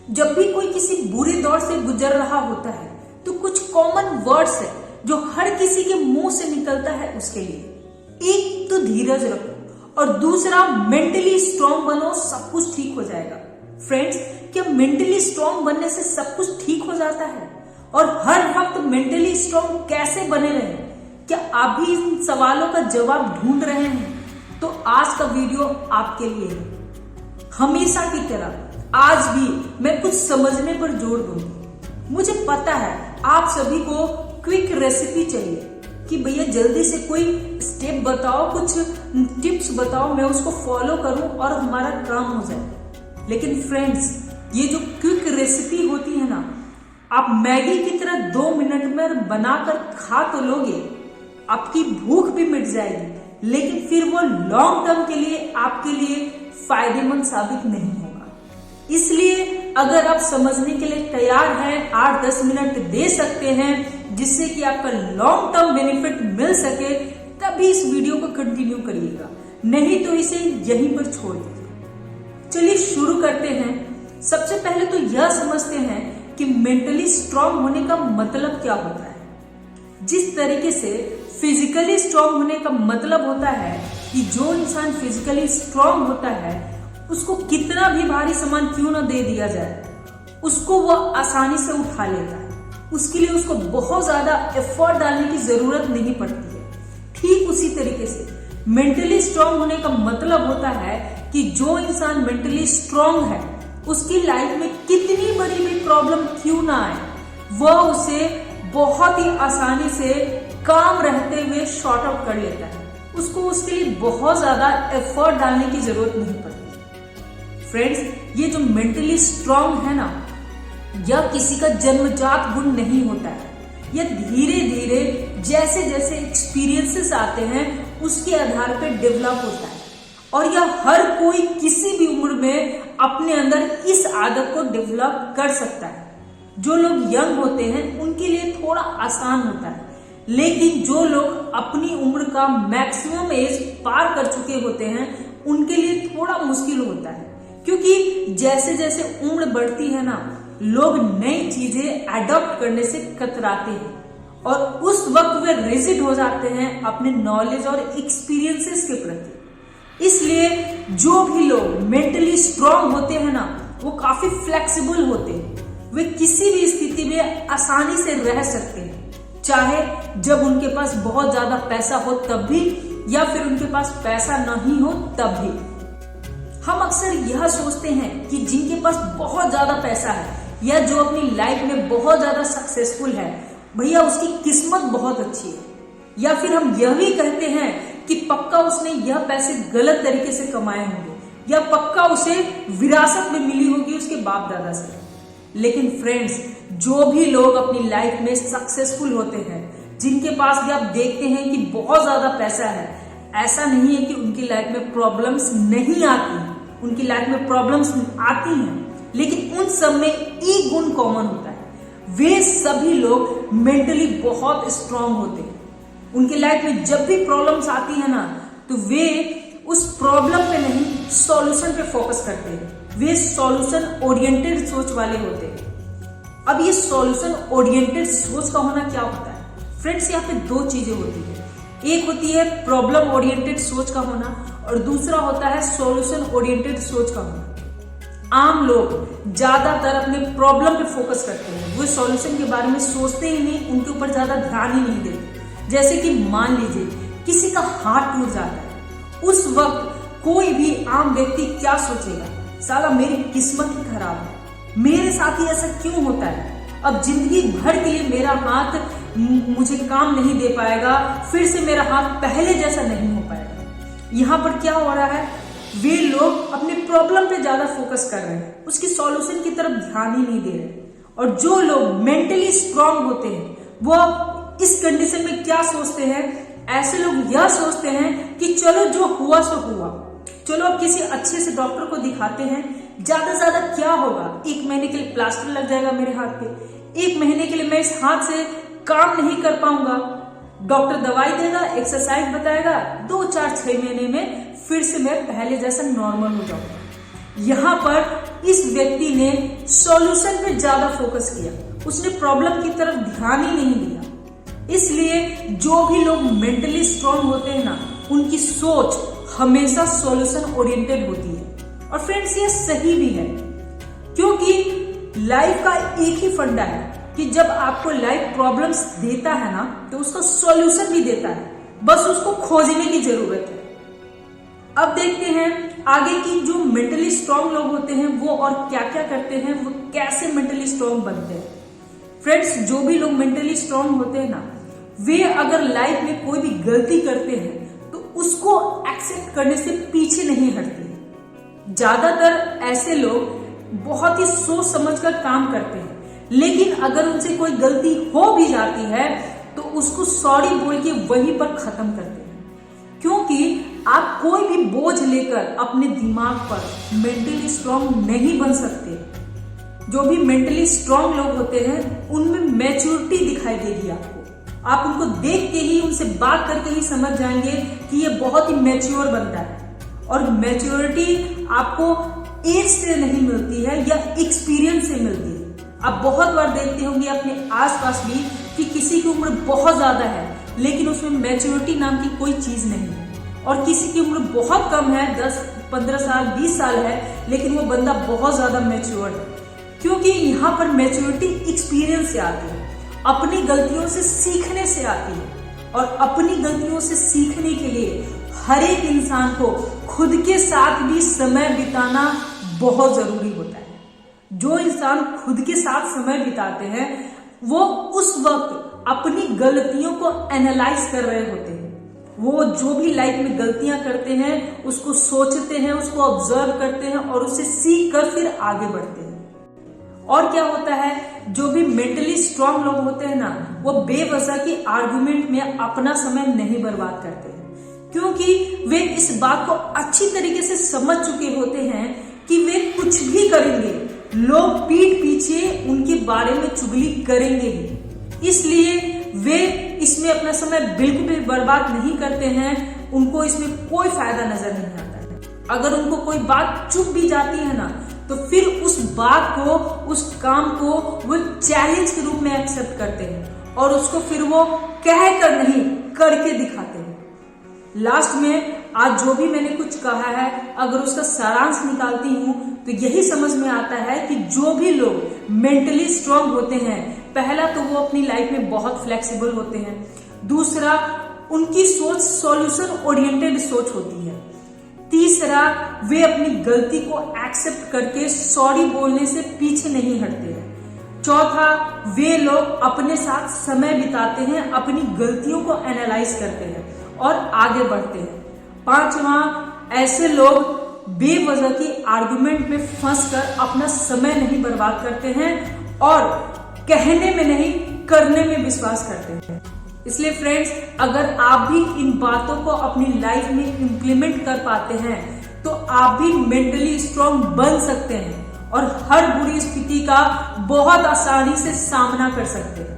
जब भी कोई किसी बुरे दौर से गुजर रहा होता है तो कुछ कॉमन वर्ड्स है जो हर किसी के मुंह से निकलता है उसके लिए। एक तो धीरज रखो और दूसरा मेंटली स्ट्रांग बनो, सब कुछ ठीक हो जाएगा। फ्रेंड्स, क्या मेंटली स्ट्रांग बनने से सब कुछ ठीक हो जाता है? और हर वक्त मेंटली स्ट्रांग कैसे बने रहे? क्या आप भी इन सवालों का जवाब ढूंढ रहे हैं? तो आज का वीडियो आपके लिए है। हमेशा की तरह आज भी मैं कुछ समझने पर जोर दूंगी। मुझे पता है आप सभी को क्विक रेसिपी चाहिए कि भैया जल्दी से कोई स्टेप बताओ, कुछ टिप्स बताओ, मैं उसको फॉलो करूं और हमारा काम हो जाए। लेकिन फ्रेंड्स, ये जो क्विक रेसिपी होती है ना, आप मैगी की तरह 2 मिनट में बनाकर खा तो लोगे, आपकी भूख भी मिट जाएगी, लेकिन फिर वो लॉन्ग टर्म के लिए आपके लिए फायदेमंद साबित नहीं होगा। इसलिए अगर आप समझने के लिए तैयार हैं, 8-10 मिनट दे सकते हैं जिससे कि आपका लॉन्ग टर्म बेनिफिट मिल सके, तभी इस वीडियो को कंटिन्यू करिएगा, नहीं तो इसे यहीं पर छोड़ दीजिए। चलिए शुरू करते हैं। सबसे पहले तो यह समझते हैं कि मेंटली स्ट्रांग होने का मतलब क्या होता है। जिस तरीके से फिजिकली स्ट्रांग होने का मतलब होता है कि जो इंसान फिजिकली स्ट्रांग होता है उसको कितना भी भारी सामान क्यों ना दे दिया जाए, उसको वो आसानी से उठा लेता है। उसके लिए उसको बहुत ज्यादा एफर्ट डालने की जरूरत नहीं पड़ती है। ठीक उसी तरीके से मेंटली स्ट्रांग होने का मतलब होता है कि जो इंसान मेंटली स्ट्रांग है उसकी लाइफ में कितनी बड़ी भी प्रॉब्लम क्यों ना आए, वह उसे बहुत ही आसानी से काम रहते हुए शॉर्ट आउट कर लेता है। उसको उसके लिए बहुत ज्यादा एफर्ट डालने की जरूरत नहीं पड़ती। फ्रेंड्स, ये जो मेंटली स्ट्रांग है ना, यह किसी का जन्मजात गुण नहीं होता है। यह धीरे धीरे जैसे जैसे एक्सपीरियंसेस आते हैं उसके आधार पर डेवलप होता है, और यह हर कोई किसी भी उम्र में अपने अंदर इस आदत को डेवलप कर सकता है। जो लोग यंग होते हैं उनके लिए थोड़ा आसान होता है, लेकिन जो लोग अपनी उम्र का मैक्सिमम एज पार कर चुके होते हैं उनके लिए थोड़ा मुश्किल होता है, क्योंकि जैसे जैसे उम्र बढ़ती है ना, लोग नई चीजें अडॉप्ट करने से कतराते हैं और उस वक्त वे रिजिड हो जाते हैं अपने नॉलेज और एक्सपीरियंसेस के प्रति। इसलिए जो भी लोग मेंटली स्ट्रांग होते हैं ना, वो काफी फ्लेक्सिबल होते हैं। वे किसी भी स्थिति में आसानी से रह सकते हैं, चाहे जब उनके पास बहुत ज्यादा पैसा हो तब भी, या फिर उनके पास पैसा नहीं हो तब भी। हम अक्सर यह सोचते हैं कि जिनके पास बहुत ज्यादा पैसा है या जो अपनी लाइफ में बहुत ज्यादा सक्सेसफुल है, भैया उसकी किस्मत बहुत अच्छी है। या फिर हम यह भी कहते हैं कि पक्का उसने यह पैसे गलत तरीके से कमाए होंगे, या पक्का उसे विरासत में मिली होगी उसके बाप दादा से। लेकिन फ्रेंड्स, जो भी लोग अपनी लाइफ में सक्सेसफुल होते हैं, जिनके पास भी आप देखते हैं कि बहुत ज्यादा पैसा है, ऐसा नहीं है कि उनकी लाइफ में प्रॉब्लम्स नहीं आती। उनकी लाइफ में प्रॉब्लम्स आती हैं, लेकिन उन सब में एक गुण कॉमन होता है, वे सभी लोग मेंटली बहुत स्ट्रांग होते हैं। उनकी लाइफ में जब भी प्रॉब्लम्स आती है ना, तो वे उस प्रॉब्लम पे नहीं, सॉल्यूशन पे फोकस करते हैं। वे सॉल्यूशन ओरिएंटेड सोच वाले होते हैं। अब ये सॉल्यूशन ओरिएंटेड सोच का होना क्या होता है? फ्रेंड्स, यहाँ पे 2 चीजें होती है। एक होती है प्रॉब्लम ओरिएंटेड सोच का होना, और दूसरा होता है सॉल्यूशन ओरिएंटेड सोच का होना। आम लोग ज्यादातर अपने प्रॉब्लम पे फोकस करते हैं, वो सॉल्यूशन के बारे में सोचते ही नहीं, उनके ऊपर ज्यादा ध्यान ही नहीं देते। जैसे कि मान लीजिए किसी का हाथ टूट जाता है, उस वक्त कोई भी आम व्यक्ति क्या सोचेगा? साला मेरी किस्मत ही खराब है, मेरे साथ ही ऐसा क्यों होता है, अब जिंदगी भर के लिए मेरा हाथ मुझे काम नहीं दे पाएगा, फिर से मेरा हाथ पहले जैसा नहीं हो पाएगा। यहाँ पर क्या हो रहा है? वे लोग अपने प्रॉब्लम पे ज्यादा फोकस कर रहे हैं, उसकी सॉल्यूशन की तरफ ध्यान ही नहीं दे रहे। और जो लोग मेंटली स्ट्रांग होते हैं, वो इस कंडीशन में क्या सोचते हैं? ऐसे लोग यह सोचते हैं कि चलो जो हुआ सो हुआ, चलो अब किसी अच्छे से डॉक्टर को दिखाते हैं, ज्यादा से ज्यादा क्या होगा, 1 महीने के लिए प्लास्टर लग जाएगा मेरे हाथ पे, 1 महीने के लिए मैं इस हाथ से काम नहीं कर पाऊंगा, डॉक्टर दवाई देगा, एक्सरसाइज बताएगा, 2, 4, 6 महीने में फिर से मैं पहले जैसा नॉर्मल हो जाऊंगा। यहाँ पर इस व्यक्ति ने सॉल्यूशन पे ज्यादा फोकस किया, उसने प्रॉब्लम की तरफ ध्यान ही नहीं दिया। इसलिए जो भी लोग मेंटली स्ट्रांग होते हैं ना, उनकी सोच हमेशा सॉल्यूशन ओरिएंटेड होती है। और फ्रेंड्स, ये सही भी है, क्योंकि लाइफ का एक ही फंडा है कि जब आपको लाइफ प्रॉब्लम्स देता है ना, तो उसका सॉल्यूशन भी देता है, बस उसको खोजने की जरूरत है। अब देखते हैं आगे की जो मेंटली स्ट्रांग लोग होते हैं वो और क्या क्या करते हैं, वो कैसे मेंटली स्ट्रांग बनते हैं। फ्रेंड्स, जो भी लोग मेंटली स्ट्रांग होते हैं ना, वे अगर लाइफ में कोई भी गलती करते हैं तो उसको एक्सेप्ट करने से पीछे नहीं हटते। ज्यादातर ऐसे लोग बहुत ही सोच समझकर काम करते हैं, लेकिन अगर उनसे कोई गलती हो भी जाती है तो उसको सॉरी बोल के वहीं पर खत्म करते हैं। क्योंकि आप कोई भी बोझ लेकर अपने दिमाग पर मेंटली स्ट्रांग नहीं बन सकते। जो भी मेंटली स्ट्रांग लोग होते हैं उनमें मैच्योरिटी दिखाई देगी आपको। आप उनको देख के ही, उनसे बात करके ही समझ जाएंगे कि ये बहुत ही मैच्योर बंदा है। और मैच्योरिटी आपको एज से नहीं मिलती है या एक्सपीरियंस से मिलती है। आप बहुत बार देखते होंगे अपने आसपास भी कि किसी की उम्र बहुत ज्यादा है लेकिन उसमें मैच्योरिटी नाम की कोई चीज नहीं है, और किसी की उम्र बहुत कम है, 10, 15 साल, 20 साल है, लेकिन वो बंदा बहुत ज्यादा मैच्योर है। क्योंकि यहाँ पर मैच्योरिटी एक्सपीरियंस से आती है, अपनी गलतियों से सीखने से आती है। और अपनी गलतियों से सीखने के लिए हर एक इंसान को खुद के साथ भी समय बिताना बहुत जरूरी होता है। जो इंसान खुद के साथ समय बिताते हैं वो उस वक्त अपनी गलतियों को एनालाइज कर रहे होते हैं। वो जो भी लाइफ में गलतियां करते हैं उसको सोचते हैं, उसको ऑब्जर्व करते हैं और उसे सीख कर फिर आगे बढ़ते हैं। और क्या होता है, जो भी मेंटली स्ट्रांग लोग होते हैं ना, वो बेवजह की आर्गुमेंट में अपना समय नहीं बर्बाद करते हैं, क्योंकि वे इस बात को अच्छी तरीके से समझ चुके होते हैं कि वे कुछ भी करेंगे, लोग पीठ पीछे उनके बारे में चुगली करेंगे ही। इसलिए वे इसमें अपना समय बिल्कुल भी बर्बाद नहीं करते हैं, उनको इसमें कोई फायदा नजर नहीं आता है। अगर उनको कोई बात चुभ भी जाती है ना, तो फिर उस बात को, उस काम को वो चैलेंज के रूप में एक्सेप्ट करते हैं और उसको फिर वो कह कर नहीं, करके दिखाते हैं। लास्ट में आज जो भी मैंने कुछ कहा है, अगर उसका सारांश निकालती हूं तो यही समझ में आता है कि जो भी लोग मेंटली स्ट्रांग होते हैं, पहला तो वो अपनी लाइफ में बहुत फ्लेक्सिबल होते हैं, दूसरा उनकी सोच सॉल्यूशन ओरिएंटेड सोच होती है, तीसरा वे अपनी गलती को एक्सेप्ट करके सॉरी बोलने से पीछे नहीं हटते हैं, चौथा वे लोग अपने साथ समय बिताते हैं, अपनी गलतियों को एनालाइज करते हैं और आगे बढ़ते हैं, पांचवा ऐसे लोग बेवजह की आर्गुमेंट में फंसकर अपना समय नहीं बर्बाद करते हैं और कहने में नहीं, करने में विश्वास करते हैं। इसलिए फ्रेंड्स, अगर आप भी इन बातों को अपनी लाइफ में इम्प्लीमेंट कर पाते हैं तो आप भी मेंटली स्ट्रांग बन सकते हैं और हर बुरी स्थिति का बहुत आसानी से सामना कर सकते हैं।